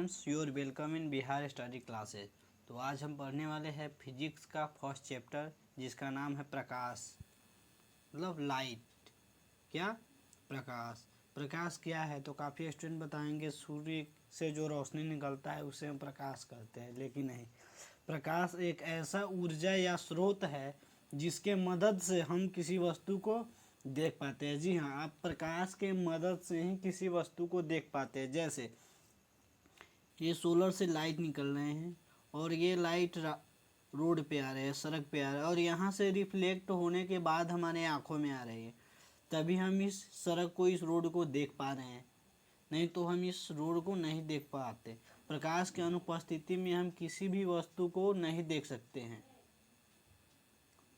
Your welcome in Bihar study classes. तो आज हम पढ़ने वाले हैं फिजिक्स का फर्स्ट चैप्टर जिसका नाम है प्रकाश, मतलब लाइट। क्या? प्रकाश। प्रकाश क्या है? तो काफ़ी स्टूडेंट बताएंगे सूर्य से जो रोशनी निकलता है उसे हम प्रकाश कहते हैं, लेकिन नहीं। प्रकाश एक ऐसा ऊर्जा या स्रोत है जिसके मदद से हम किसी वस्तु को देख पाते हैं। जी हाँ, आप प्रकाश के मदद से ही किसी वस्तु को देख पाते हैं। जैसे ये सोलर से लाइट निकल रहे हैं और ये लाइट रोड पे आ रहे हैं, सड़क पे आ रहे हैं, और यहाँ से रिफ्लेक्ट होने के बाद हमारे आँखों में आ रही है, तभी हम इस सड़क को, इस रोड को देख पा रहे हैं। नहीं तो हम इस रोड को नहीं देख पाते। प्रकाश की अनुपस्थिति में हम किसी भी वस्तु को नहीं देख सकते हैं।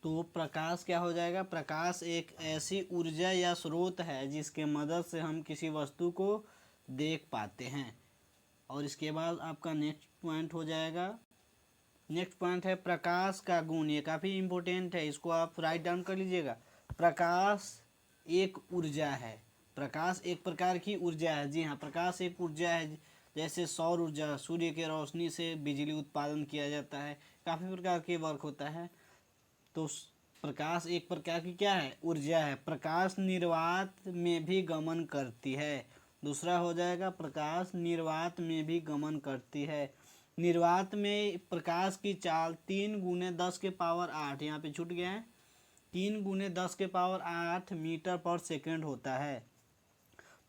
तो प्रकाश क्या हो जाएगा? प्रकाश एक ऐसी ऊर्जा या स्रोत है जिसके मदद से हम किसी वस्तु को देख पाते हैं। और इसके बाद आपका नेक्स्ट पॉइंट हो जाएगा, नेक्स्ट पॉइंट है प्रकाश का गुण। ये काफ़ी इम्पोर्टेंट है, इसको आप राइट डाउन कर लीजिएगा। प्रकाश एक ऊर्जा है। प्रकाश एक प्रकार की ऊर्जा है। जी हाँ, प्रकाश एक ऊर्जा है। जैसे सौर ऊर्जा, सूर्य के रोशनी से बिजली उत्पादन किया जाता है, काफ़ी प्रकार के वर्क होता है। तो प्रकाश एक प्रकार की क्या है? ऊर्जा है। प्रकाश निर्वात में भी गमन करती है। दूसरा हो जाएगा प्रकाश निर्वात में भी गमन करती है। निर्वात में प्रकाश की चाल 3 × 10⁸, यहाँ पे छूट गया है, 3 × 10⁸ मीटर पर सेकंड होता है।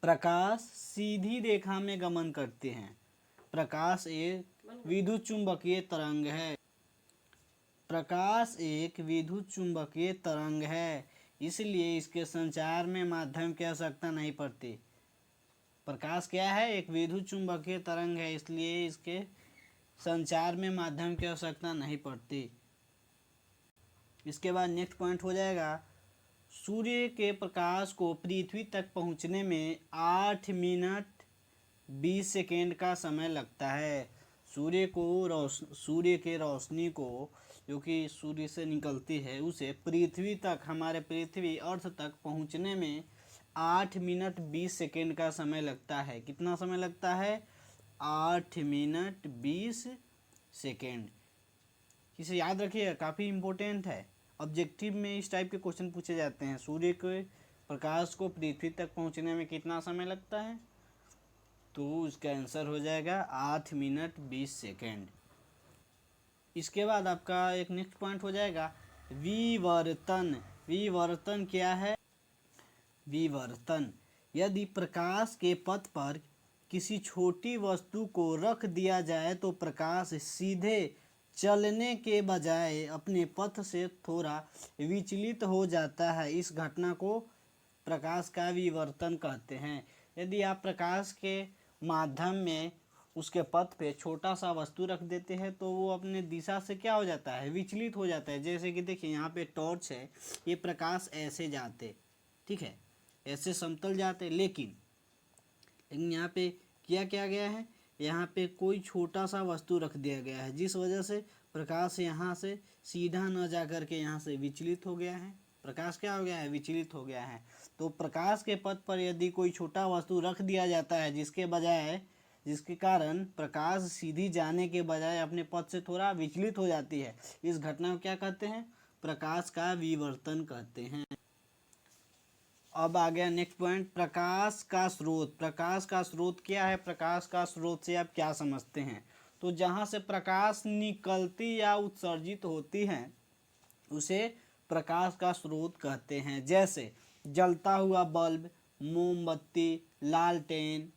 प्रकाश सीधी रेखा में गमन करते हैं। प्रकाश एक विद्युत चुंबकीय तरंग है। प्रकाश एक विद्युत चुंबकीय तरंग है, इसलिए इसके संचार में माध्यम की आवश्यकता नहीं पड़ती। प्रकाश क्या है? एक विद्युत चुंबकीय तरंग है, इसलिए इसके संचार में माध्यम की आवश्यकता नहीं पड़ती। इसके बाद नेक्स्ट पॉइंट हो जाएगा, सूर्य के प्रकाश को पृथ्वी तक पहुंचने में 8 मिनट 20 सेकेंड का समय लगता है। सूर्य के रोशनी को जो कि सूर्य से निकलती है उसे पृथ्वी तक, हमारे पृथ्वी अर्थ तक पहुंचने में 8 मिनट 20 सेकेंड का समय लगता है। कितना समय लगता है? 8 मिनट 20 सेकेंड। इसे याद रखिएगा, काफ़ी इम्पोर्टेंट है। ऑब्जेक्टिव में इस टाइप के क्वेश्चन पूछे जाते हैं। सूर्य के प्रकाश को पृथ्वी तक पहुंचने में कितना समय लगता है? तो इसका आंसर हो जाएगा 8 मिनट 20 सेकेंड। इसके बाद आपका एक नेक्स्ट पॉइंट हो जाएगा विवर्तन। विवर्तन क्या है? विवर्तन, यदि प्रकाश के पथ पर किसी छोटी वस्तु को रख दिया जाए तो प्रकाश सीधे चलने के बजाय अपने पथ से थोड़ा विचलित हो जाता है। इस घटना को प्रकाश का विवर्तन कहते हैं। यदि आप प्रकाश के माध्यम में उसके पथ पे छोटा सा वस्तु रख देते हैं तो वो अपने दिशा से क्या हो जाता है? विचलित हो जाता है। जैसे कि देखिए, यहाँ पे टॉर्च है, ये प्रकाश ऐसे जाते, ठीक है, ऐसे समतल जाते, लेकिन यहाँ पे किया क्या गया है? यहाँ पे कोई छोटा सा वस्तु रख दिया गया है, जिस वजह से प्रकाश यहाँ से सीधा न जा कर के यहाँ से विचलित हो गया है। प्रकाश क्या हो गया है? विचलित हो गया है। तो प्रकाश के पथ पर यदि कोई छोटा वस्तु रख दिया जाता है जिसके कारण प्रकाश सीधी जाने के बजाय अपने पथ से थोड़ा विचलित हो जाती है, इस घटना को क्या कहते हैं? प्रकाश का विवर्तन कहते हैं। अब आ गया नेक्स्ट पॉइंट, प्रकाश का स्रोत। प्रकाश का स्रोत क्या है? प्रकाश का स्रोत से आप क्या समझते हैं? तो जहाँ से प्रकाश निकलती या उत्सर्जित होती है उसे प्रकाश का स्रोत कहते हैं। जैसे जलता हुआ बल्ब, मोमबत्ती, लालटेन,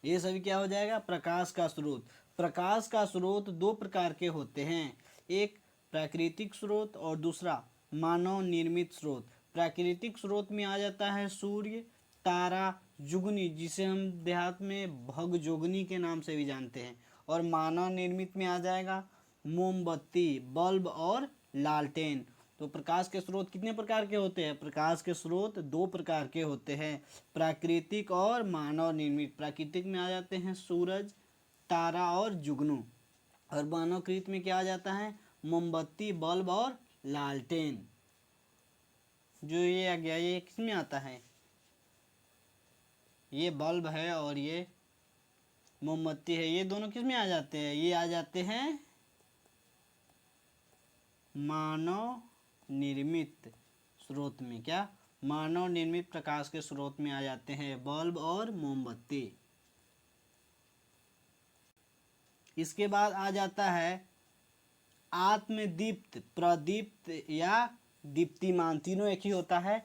ये सभी क्या हो जाएगा? प्रकाश का स्रोत। प्रकाश का स्रोत दो प्रकार के होते हैं, एक प्राकृतिक स्रोत और दूसरा मानव निर्मित स्रोत। प्राकृतिक स्रोत में आ जाता है सूर्य, तारा, जुगनी, जिसे हम देहात में भगजोगनी के नाम से भी जानते हैं, और मानव निर्मित में आ जाएगा मोमबत्ती, बल्ब और लालटेन। तो प्रकाश के स्रोत कितने प्रकार के होते हैं? प्रकाश के स्रोत दो प्रकार के होते हैं, प्राकृतिक और मानव निर्मित। प्राकृतिक में आ जाते हैं सूरज, तारा और जुगनू, और मानवकृत में क्या आ जाता है? मोमबत्ती, बल्ब और लालटेन। जो ये आ गया, ये किस में आता है? ये बल्ब है और ये मोमबत्ती है, ये दोनों किस में आ जाते हैं, ये आ जाते हैं मानव निर्मित स्रोत में। क्या, मानव निर्मित प्रकाश के स्रोत में आ जाते हैं बल्ब और मोमबत्ती। इसके बाद आ जाता है आत्मदीप्त, प्रदीप्त या दीप्तिमान, तीनों एक ही होता है।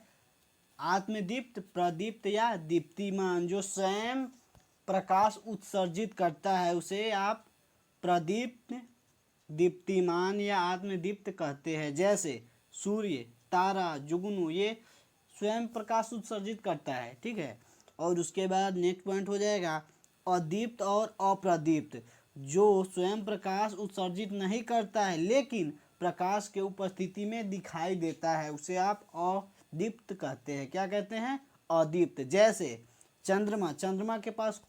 आत्मदीप्त, प्रदीप्त या दीप्तिमान, जो स्वयं प्रकाश उत्सर्जित करता है उसे आप प्रदीप्त, दीप्तिमान या आत्मदीप्त कहते हैं। जैसे सूर्य, तारा, जुगनू, ये स्वयं प्रकाश उत्सर्जित करता है, ठीक है। और उसके बाद नेक्स्ट पॉइंट हो जाएगा अदीप्त और अप्रदीप्त, जो स्वयं प्रकाश उत्सर्जित नहीं करता है लेकिन प्रकाश के उपस्थिति में दिखाई देता है, उसे आप अदीप्त कहते हैं। क्या कहते हैं, अदीप्त। जैसे चंद्रमा, चंद्रमा के पास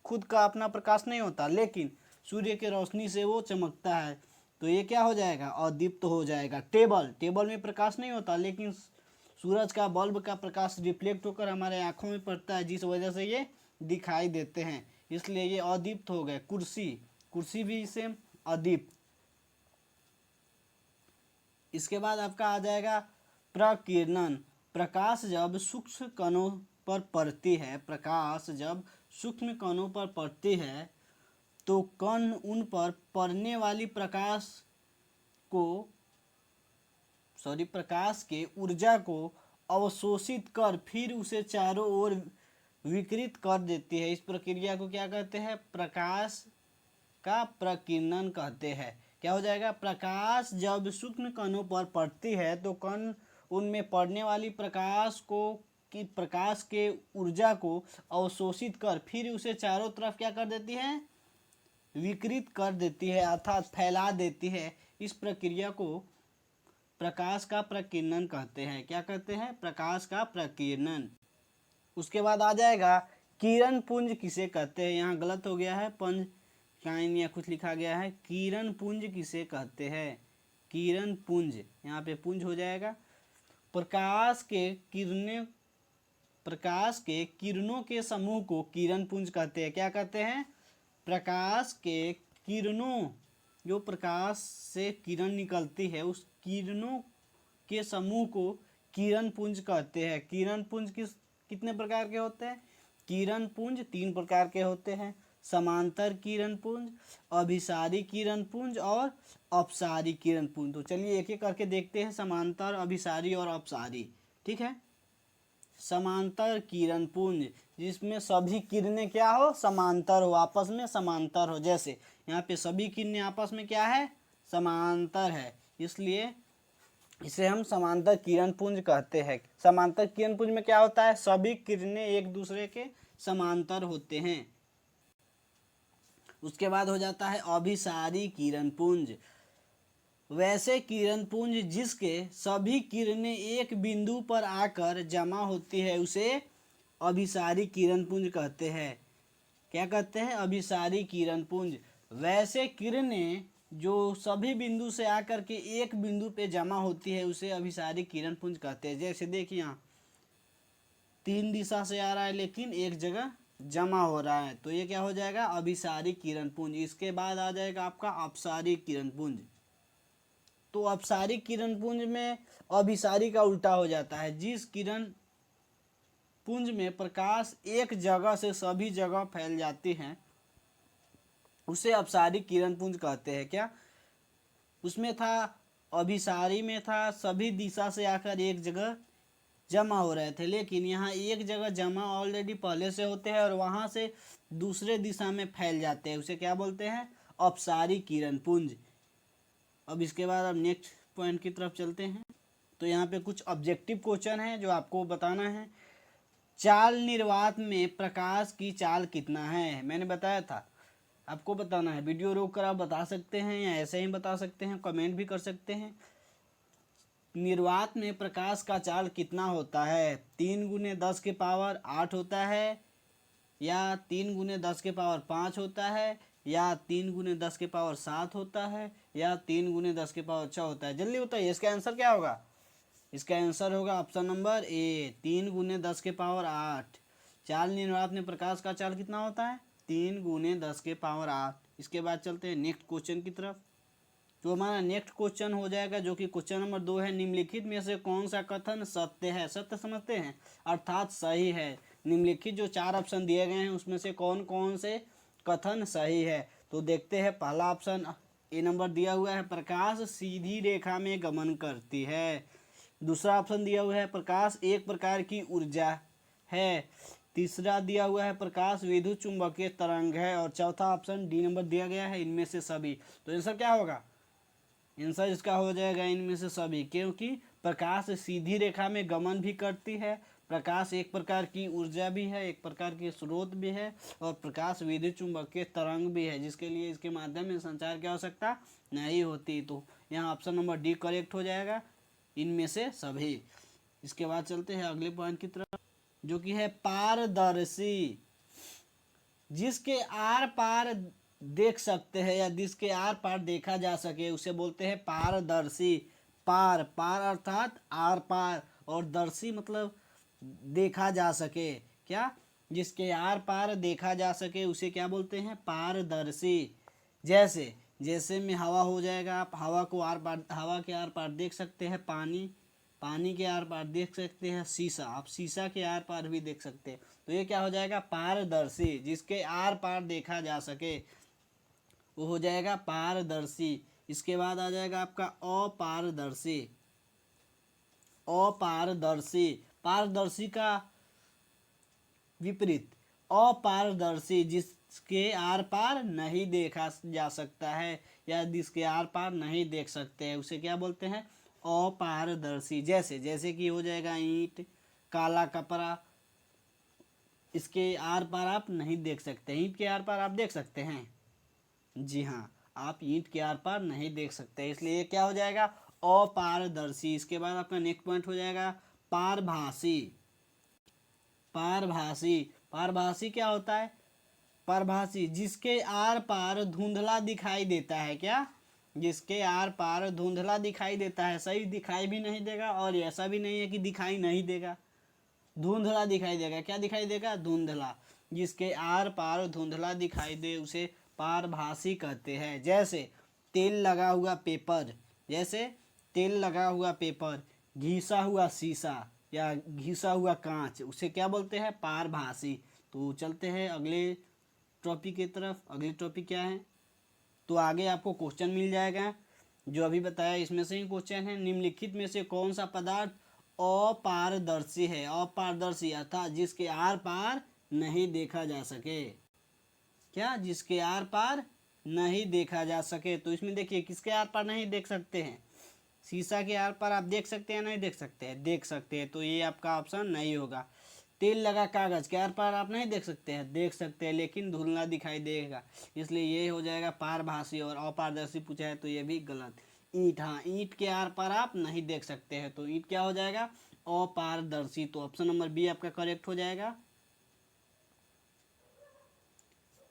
खुद का अपना प्रकाश नहीं होता लेकिन सूर्य के रोशनी से वो चमकता है, तो ये क्या हो जाएगा, अदीप्त हो जाएगा। टेबल, टेबल में प्रकाश नहीं होता लेकिन सूरज का, बल्ब का प्रकाश रिफ्लेक्ट होकर हमारे आंखों में पड़ता है, जिस वजह से ये दिखाई देते हैं, इसलिए ये अदीप्त हो गए। कुर्सी, कुर्सी भी सेम अदीप्त। इसके बाद आपका आ जाएगा प्रकीर्णन। प्रकाश जब सूक्ष्म कणों पर पड़ती है, प्रकाश जब सूक्ष्म कणों पर पड़ती है तो कण उन पर पड़ने वाली प्रकाश के ऊर्जा को अवशोषित कर फिर उसे चारों ओर विकिरित कर देती है। इस प्रक्रिया को क्या कहते हैं, प्रकाश का प्रकीर्णन कहते हैं। क्या हो जाएगा, प्रकाश जब सूक्ष्म कणों पर पड़ती है तो कण उनमें पड़ने वाली प्रकाश के ऊर्जा को अवशोषित कर फिर उसे चारों तरफ क्या कर देती है, विकिरित कर देती है, अर्थात फैला देती है। इस प्रक्रिया को प्रकाश का प्रकीर्णन कहते हैं। क्या कहते हैं, प्रकाश का प्रकीर्णन। उसके बाद आ जाएगा किरण पुंज किसे कहते हैं। यहाँ गलत हो गया है, पंज काइन या कुछ लिखा गया है, किरण पुंज किसे कहते हैं, किरण पुंज, यहाँ पे पुंज हो जाएगा। प्रकाश के किरणों के समूह को किरण पुंज कहते हैं। क्या कहते हैं, प्रकाश के किरणों, जो प्रकाश से किरण निकलती है उस किरणों के समूह को किरण पुंज कहते हैं। किरण पुंज कितने प्रकार के होते हैं, किरण पुंज 3 प्रकार के होते हैं, समांतर किरण पुंज, अभिसारी किरण पुंज और अपसारी किरण पुंज। तो चलिए एक एक करके देखते हैं, समांतर, अभिसारी और अपसारी, ठीक है। समांतर किरण पुंज, जिसमें सभी किरणें क्या हो, समांतर हो, आपस में समांतर हो। जैसे यहाँ पे सभी किरणें आपस में क्या है, समांतर है, इसलिए इसे हम समांतर किरण पुंज कहते हैं। समांतर किरण पुंज में क्या होता है, सभी किरणें एक दूसरे के समांतर होते हैं। उसके बाद हो जाता है अभिसारी किरण पुंज। वैसे किरण पुंज जिसके सभी किरणें एक बिंदु पर आकर जमा होती है उसे अभिसारी किरण पुंज कहते हैं। क्या कहते हैं, अभिसारी किरण पुंज। वैसे किरणें जो सभी बिंदु से आकर के एक बिंदु पे जमा होती है उसे अभिसारी किरण पुंज कहते हैं। जैसे देखिए यहाँ 3 दिशा से आ रहा है लेकिन एक जगह जमा हो रहा है, तो ये क्या हो जाएगा, अभिसारी किरण पुंज। इसके बाद आ जाएगा आपका अपसारी किरण पुंज। तो अपसारी किरण पुंज में अभिसारी का उल्टा हो जाता है। जिस किरण पुंज में प्रकाश एक जगह से सभी जगह फैल जाती हैं उसे अपसारी किरण पुंज कहते हैं। क्या, उसमें था, अभिसारी में था सभी दिशा से आकर एक जगह जमा हो रहे थे, लेकिन यहाँ एक जगह जमा ऑलरेडी पहले से होते हैं और वहाँ से दूसरे दिशा में फैल जाते हैं, उसे क्या बोलते हैं, अपसारी किरण पुंज। अब इसके बाद अब नेक्स्ट पॉइंट की तरफ चलते हैं। तो यहाँ पे कुछ ऑब्जेक्टिव क्वेश्चन है जो आपको बताना है। चाल निर्वात में प्रकाश की चाल कितना है, मैंने बताया था आपको बताना है। वीडियो रोक कर आप बता सकते हैं या ऐसे ही बता सकते हैं, कमेंट भी कर सकते हैं। निर्वात में प्रकाश का चाल कितना होता है, 3 × 10 के पावर 8 होता है, या 3 × 10 के पावर 5 होता है, या 3 × 10 के पावर 7 होता है, या 3 × 10 के पावर 6 होता है। जल्दी बताइए इसका आंसर क्या होगा। इसका आंसर होगा ऑप्शन नंबर ए, 3 × 10 के पावर 8। चाल निर्वात में प्रकाश का चाल कितना होता है, 3 गुने 10 के पावर 8। इसके बाद चलते हैं नेक्स्ट क्वेश्चन की तरफ। तो हमारा नेक्स्ट क्वेश्चन हो जाएगा जो कि क्वेश्चन नंबर 2 है, निम्नलिखित में से कौन सा कथन सत्य है। सत्य समझते हैं अर्थात सही है। निम्नलिखित जो 4 ऑप्शन दिए गए हैं उसमें से कौन कौन से कथन सही है। तो देखते हैं, पहला ऑप्शन ए नंबर दिया हुआ है, प्रकाश सीधी रेखा में गमन करती है। दूसरा ऑप्शन दिया हुआ है, प्रकाश एक प्रकार की ऊर्जा है। तीसरा दिया हुआ है, प्रकाश विद्युत चुंबकीय तरंग है। और चौथा ऑप्शन डी नंबर दिया गया है, इनमें से सभी। तो आंसर क्या होगा, आंसर इसका हो जाएगा इनमें से सभी, क्योंकि प्रकाश सीधी रेखा में गमन भी करती है, प्रकाश एक प्रकार की ऊर्जा भी है, एक प्रकार के स्रोत भी है, और प्रकाश विद्युत चुंबकीय तरंग भी है, जिसके लिए इसके माध्यम में संचार की आवश्यकता नहीं होती। तो यहाँ ऑप्शन नंबर डी करेक्ट हो जाएगा, इनमें से सभी। इसके बाद चलते हैं अगले पॉइंट की तरफ, जो कि है पारदर्शी। जिसके आर पार देख सकते हैं या जिसके आर पार देखा जा सके उसे बोलते हैं पारदर्शी। पार पार अर्थात आर पार, और दर्शी मतलब देखा जा सके। क्या, जिसके आर पार देखा जा सके उसे क्या बोलते हैं, पारदर्शी। जैसे जैसे में हवा हो जाएगा, आप हवा को आर पार, हवा के आर पार देख सकते हैं पानी, पानी के आर पार देख सकते हैं शीशा, आप शीशा के आर पार भी देख सकते हैं। तो ये क्या हो जाएगा, पारदर्शी। जिसके आर पार देखा जा सके वो हो जाएगा पारदर्शी। इसके बाद आ जाएगा आपका अपारदर्शी। अपारदर्शी, पारदर्शी का विपरीत अपारदर्शी, जिसके आर पार नहीं देखा जा सकता है या जिसके आर पार नहीं देख सकते हैं उसे क्या बोलते हैं, अपारदर्शी। जैसे जैसे कि हो जाएगा ईंट, काला कपड़ा, इसके आर पार आप नहीं देख सकते। ईंट के आर पार आप देख सकते हैं, जी हाँ, आप ईंट के आर पार नहीं देख सकते, इसलिए क्या हो जाएगा, अपारदर्शी। इसके बाद आपका नेक्स्ट पॉइंट हो जाएगा पारभासी। पारभासी, पारभासी क्या होता है, पारभासी जिसके आर पार धुंधला दिखाई देता है। क्या, जिसके आर पार धुंधला दिखाई देता है, सही दिखाई भी नहीं देगा और ऐसा भी नहीं है कि दिखाई नहीं देगा, धुंधला दिखाई देगा। क्या दिखाई देगा, धुंधला। जिसके आर पार धुंधला दिखाई दे उसे पारभासी कहते हैं। जैसे तेल लगा हुआ पेपर, जैसे तेल लगा हुआ पेपर, घिसा हुआ शीशा या घिसा हुआ कांच, उसे क्या बोलते हैं, पारभासी। तो चलते हैं अगले टॉपिक की तरफ। अगले टॉपिक क्या है, तो आगे आपको क्वेश्चन मिल जाएगा जो अभी बताया, इसमें से ही क्वेश्चन है, निम्नलिखित में से कौन सा पदार्थ अपारदर्शी है। अपारदर्शी अर्थात जिसके आर पार नहीं देखा जा सके। क्या, जिसके आर पार नहीं देखा जा सके। तो इसमें देखिए किसके आर पार नहीं देख सकते हैं, शीशा के आर पार आप देख सकते हैं, नहीं देख सकते हैं, देख सकते हैं। तो ये आपका ऑप्शन नहीं होगा। तेल लगा कागज के आर पार आप नहीं देख सकते हैं, देख सकते हैं लेकिन धुंधला दिखाई देगा, इसलिए ये हो जाएगा पारभासी। और अपारदर्शी पूछा है तो ये भी गलत। ईंट, हाँ, ईंट के आर पार आप नहीं देख सकते हैं, तो ईंट क्या हो जाएगा, अपारदर्शी। तो ऑप्शन नंबर बी आपका करेक्ट हो जाएगा।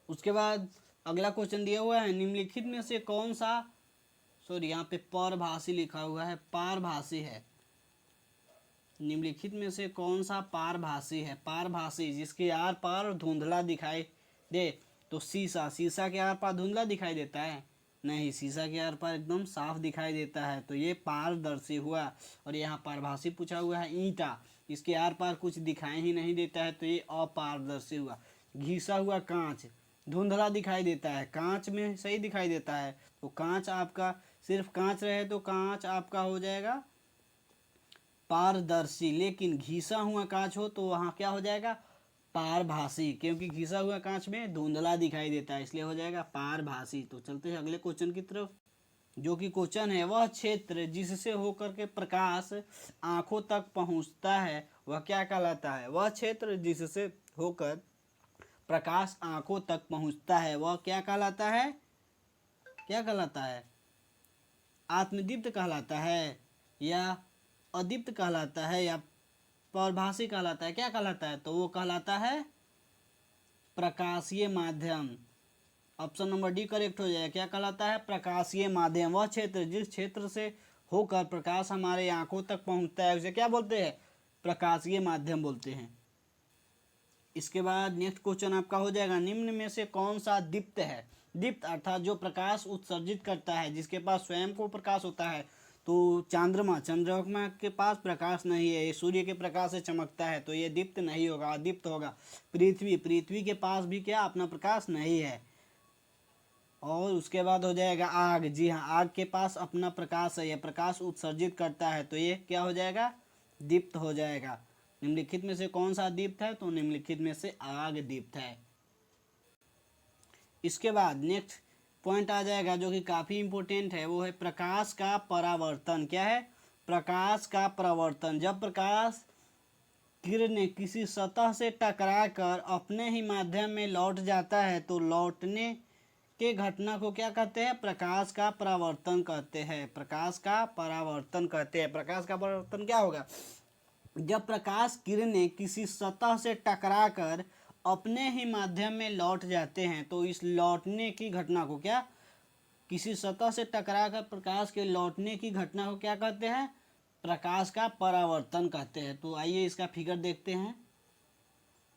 उसके बाद अगला क्वेश्चन दिया हुआ है, निम्नलिखित में से कौन सा, सॉरी यहाँ पे परभासी लिखा हुआ है, पारभासी है। निम्नलिखित में से कौन सा पारभासी है। पारभासी जिसके आर पार धुंधला दिखाई दे। तो शीशा, शीशा के आर पार धुंधला दिखाई देता है, नहीं, शीशा के आर पार एकदम साफ दिखाई देता है, तो ये पारदर्शी हुआ। और यहाँ पारभासी पूछा हुआ है ईंटा, इसके आर पार कुछ दिखाई ही नहीं देता है, तो ये अपारदर्शी हुआ। घिसा हुआ कांच, धुंधला दिखाई देता है, कांच में सही दिखाई देता है, तो कांच आपका, सिर्फ कांच रहे तो कांच आपका हो जाएगा पारदर्शी, लेकिन घिसा हुआ कांच हो तो वहाँ क्या हो जाएगा, पारभासी, क्योंकि घिसा हुआ कांच में धुंधला दिखाई देता है, इसलिए हो जाएगा पारभासी। तो चलते हैं अगले क्वेश्चन की तरफ, जो कि क्वेश्चन है, वह क्षेत्र जिससे होकर के प्रकाश आंखों तक पहुंचता है वह क्या कहलाता है। वह क्षेत्र जिससे होकर प्रकाश आंखों तक पहुंचता है वह क्या कहलाता है, क्या कहलाता है, आत्मदीप्त कहलाता है या अदीप्त कहलाता है या परभासी कहलाता है, क्या कहलाता है, तो वो कहलाता है प्रकाशीय माध्यम। ऑप्शन नंबर डी करेक्ट हो जाएगा। क्या कहलाता है, प्रकाशीय माध्यम। वह क्षेत्र जिस क्षेत्र से होकर प्रकाश हमारे आंखों तक पहुंचता है उसे क्या बोलते हैं, प्रकाशीय माध्यम बोलते हैं। इसके बाद नेक्स्ट क्वेश्चन आपका हो जाएगा, निम्न में से कौन सा दीप्त है। दीप्त अर्थात जो प्रकाश उत्सर्जित करता है, जिसके पास स्वयं को प्रकाश होता है। तो चंद्रमा के पास प्रकाश नहीं है, ये सूर्य के प्रकाश से चमकता है, तो ये दीप्त नहीं होगा, अदीप्त होगा। पृथ्वी के पास भी क्या अपना प्रकाश नहीं है। और उसके बाद हो जाएगा आग। जी हाँ, आग के पास अपना प्रकाश है, यह प्रकाश उत्सर्जित करता है, तो ये क्या हो जाएगा, दीप्त हो जाएगा। निम्नलिखित में से कौन सा दीप्त है, तो निम्नलिखित में से आग दीप्त है। इसके बाद नेक्स्ट पॉइंट आ जाएगा जो कि काफ़ी इंपॉर्टेंट है, वो है प्रकाश का परावर्तन। क्या है, प्रकाश का परावर्तन। जब प्रकाश किरण किसी सतह से टकराकर अपने ही माध्यम में लौट जाता है, तो लौटने के घटना को क्या कहते हैं, प्रकाश का परावर्तन कहते हैं। प्रकाश का परावर्तन कहते हैं। प्रकाश का परावर्तन क्या होगा, जब प्रकाश किरणें किसी सतह से टकराकर अपने ही माध्यम में लौट जाते हैं, तो इस लौटने की घटना को क्या, किसी सतह से टकराकर प्रकाश के लौटने की घटना को क्या कहते हैं, प्रकाश का परावर्तन कहते हैं। तो आइए इसका फिगर देखते हैं।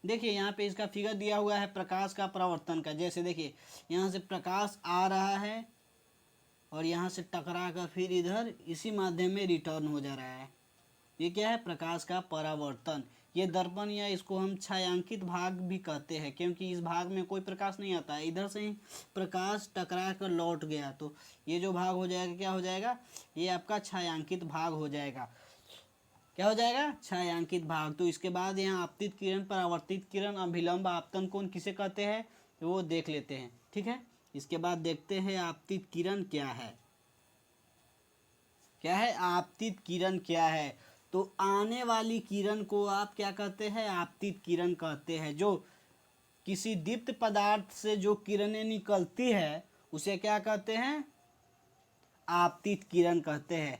देखिए यहाँ पे इसका फिगर दिया हुआ है प्रकाश का परावर्तन का। जैसे देखिए यहाँ से प्रकाश आ रहा है और यहाँ से टकरा कर फिर इधर इसी माध्यम में रिटर्न हो जा रहा है, ये क्या है, प्रकाश का परावर्तन। ये दर्पण या इसको हम छायांकित भाग भी कहते हैं, क्योंकि इस भाग में कोई प्रकाश नहीं आता है, इधर से ही प्रकाश टकरा कर लौट गया, तो ये जो भाग हो जाएगा क्या हो जाएगा, ये आपका छायांकित भाग हो जाएगा। क्या हो जाएगा, छायांकित भाग। तो इसके बाद यहाँ आपतित किरण, परावर्तित किरण, अभिलंब, आपतन कोण किसे कहते हैं, तो वो देख लेते हैं। ठीक है, इसके बाद देखते हैं आपतित किरण क्या है। क्या है, आपतित किरण क्या है, तो आने वाली किरण को आप क्या कहते हैं, आपतित किरण कहते हैं। जो किसी दीप्त पदार्थ से जो किरणें निकलती है उसे क्या कहते हैं, आपतित किरण कहते हैं।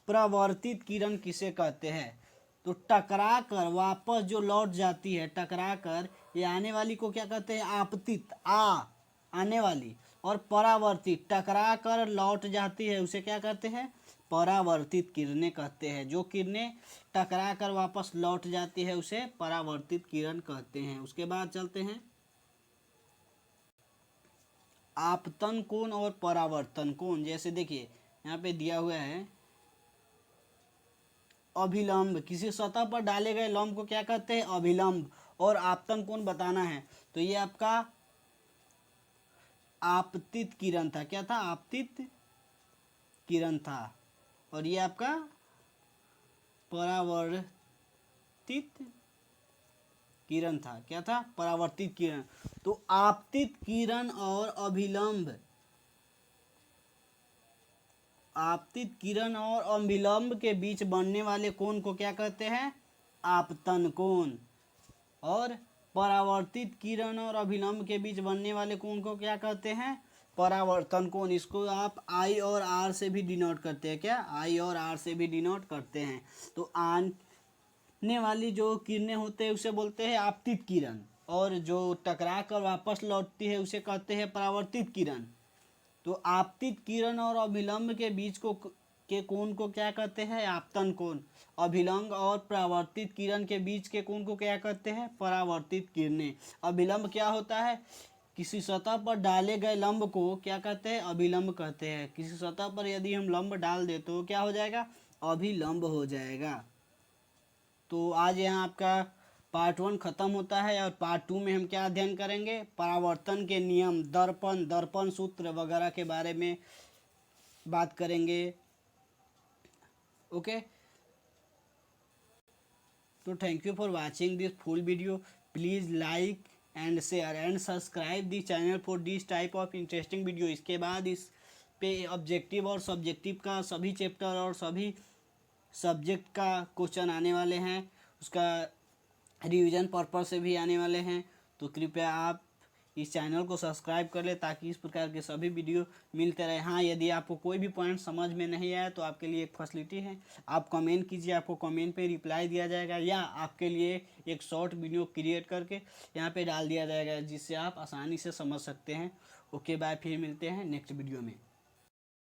प्रवर्तित किरण किसे कहते हैं, तो टकरा कर वापस जो लौट जाती है, टकरा कर ये आने वाली को क्या कहते हैं, आपतित, आने वाली। और परावर्तित, टकरा कर लौट जाती है, उसे क्या कहते हैं, परावर्तित किरणें कहते हैं। जो किरणें टकरा कर वापस लौट जाती है उसे परावर्तित किरण कहते हैं। उसके बाद चलते हैं आपतन कोण और परावर्तन कोण। जैसे देखिए यहाँ पे दिया हुआ है अभिलंब, किसी सतह पर डाले गए लंब को क्या कहते हैं, अभिलंब। और आपतन कोण बताना है, तो ये आपका आपतित किरण था। क्या था, आपतित किरण था। और ये आपका परावर्तित किरण था। क्या था, परावर्तित किरण। तो आपतित किरण और अभिलंब, आपतित किरण और अभिलंब के बीच बनने वाले कोण को क्या कहते हैं, आपतन कोण। और परावर्तित किरण और अभिलंब के बीच बनने वाले कोण को क्या कहते हैं, परावर्तन कोण। इसको आप आई और आर से भी डिनोट करते हैं। क्या, आई और आर से भी डिनोट करते हैं। तो आने वाली जो किरणें होते हैं उसे बोलते हैं आपतित किरण, और जो टकरा कर वापस लौटती है उसे कहते हैं परावर्तित किरण। तो आपतित किरण और अभिलंब के बीच के कोण को क्या कहते हैं, आपतन कोण। अभिलंब और परावर्तित किरण के बीच के कोण को क्या कहते हैं, परावर्तित किरणें। अभिलंब क्या होता है, किसी सतह पर डाले गए लंब को क्या कहते हैं, अभिलंब कहते हैं। किसी सतह पर यदि हम लंब डाल दे तो क्या हो जाएगा, अभिलंब हो जाएगा। तो आज यहाँ आपका पार्ट 1 खत्म होता है, और पार्ट 2 में हम क्या अध्ययन करेंगे, परावर्तन के नियम, दर्पण सूत्र वगैरह के बारे में बात करेंगे। ओके, तो thank you for watching this full video. Please like and share and subscribe the channel for this type of interesting video. इसके बाद इस पे ऑब्जेक्टिव और सब्जेक्टिव का सभी चैप्टर और सभी सब्जेक्ट का क्वेश्चन आने वाले हैं, उसका रिवीजन पर्पस से भी आने वाले हैं। तो कृपया आप इस चैनल को सब्सक्राइब कर ले ताकि इस प्रकार के सभी वीडियो मिलते रहे। हाँ, यदि आपको कोई भी पॉइंट समझ में नहीं आया तो आपके लिए एक फैसिलिटी है, आप कमेंट कीजिए, आपको कमेंट पे रिप्लाई दिया जाएगा, या आपके लिए एक शॉर्ट वीडियो क्रिएट करके यहाँ पे डाल दिया जाएगा, जिससे आप आसानी से समझ सकते हैं। ओके बाय, फिर मिलते हैं नेक्स्ट वीडियो में।